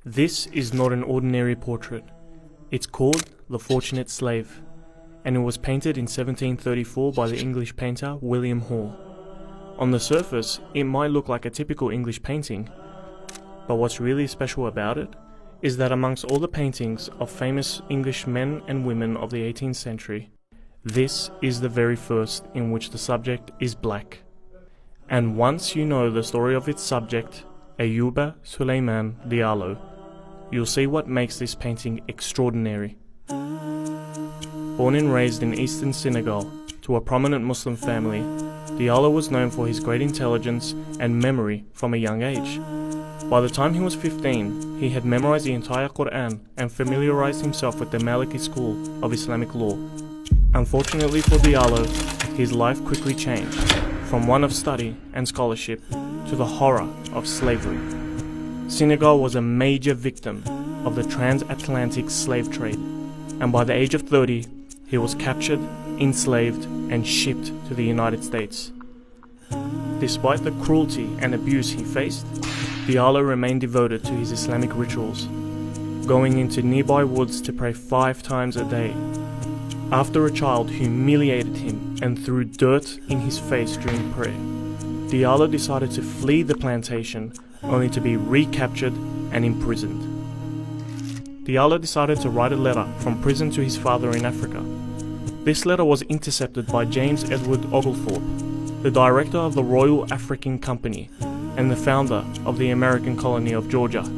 This is not an ordinary portrait. It's called The Fortunate Slave, and it was painted in 1734 by the English painter William Hall. On the surface, it might look like a typical English painting, but what's really special about it is that amongst all the paintings of famous English men and women of the 18th century, this is the very first in which the subject is black. And once you know the story of its subject, Ayuba Suleiman Diallo, you'll see what makes this painting extraordinary. Born and raised in eastern Senegal to a prominent Muslim family, Diallo was known for his great intelligence and memory from a young age. By the time he was 15, he had memorized the entire Quran and familiarized himself with the Maliki school of Islamic law. Unfortunately for Diallo, his life quickly changed, from one of study and scholarship to the horror of slavery. Senegal was a major victim of the transatlantic slave trade, and by the age of 30, he was captured, enslaved, and shipped to the United States. Despite the cruelty and abuse he faced, Diallo remained devoted to his Islamic rituals, going into nearby woods to pray 5 times a day. After a child humiliated him and threw dirt in his face during prayer, Diallo decided to flee the plantation only to be recaptured and imprisoned. Diallo decided to write a letter from prison to his father in Africa. This letter was intercepted by James Edward Oglethorpe, the director of the Royal African Company and the founder of the American colony of Georgia.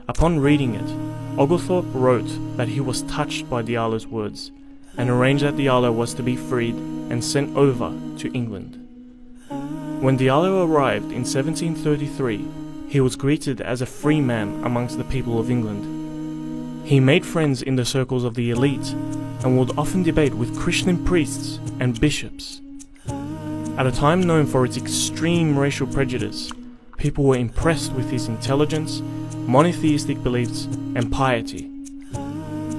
Upon reading it, Oglethorpe wrote that he was touched by Diallo's words and arranged that Diallo was to be freed and sent over to England. When Diallo arrived in 1733, he was greeted as a free man amongst the people of England. He made friends in the circles of the elite and would often debate with Christian priests and bishops. At a time known for its extreme racial prejudice, people were impressed with his intelligence, monotheistic beliefs, and piety.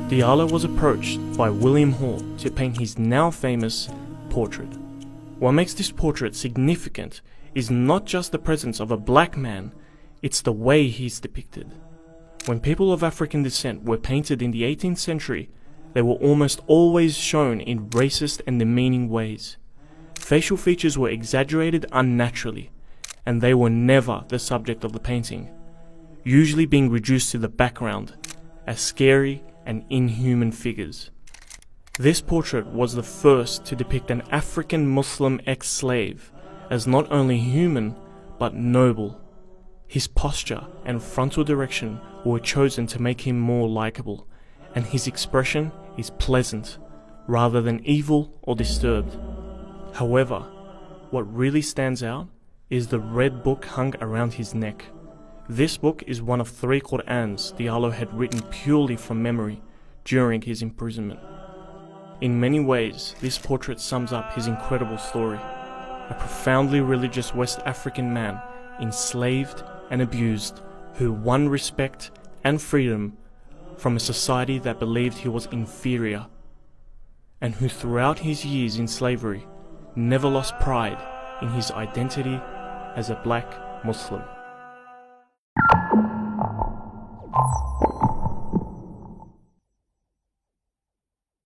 Diallo was approached by William Hall to paint his now famous portrait. What makes this portrait significant is not just the presence of a black man, it's the way he's depicted. When people of African descent were painted in the 18th century, they were almost always shown in racist and demeaning ways. Facial features were exaggerated unnaturally, and they were never the subject of the painting, usually being reduced to the background as scary and inhuman figures. This portrait was the first to depict an African Muslim ex-slave as not only human but noble. His posture and frontal direction were chosen to make him more likable, and his expression is pleasant rather than evil or disturbed. However, what really stands out is the red book hung around his neck. This book is one of 3 Qur'ans Diallo had written purely from memory during his imprisonment. In many ways, this portrait sums up his incredible story. A profoundly religious West African man, enslaved and abused, who won respect and freedom from a society that believed he was inferior, and who throughout his years in slavery never lost pride in his identity as a black Muslim.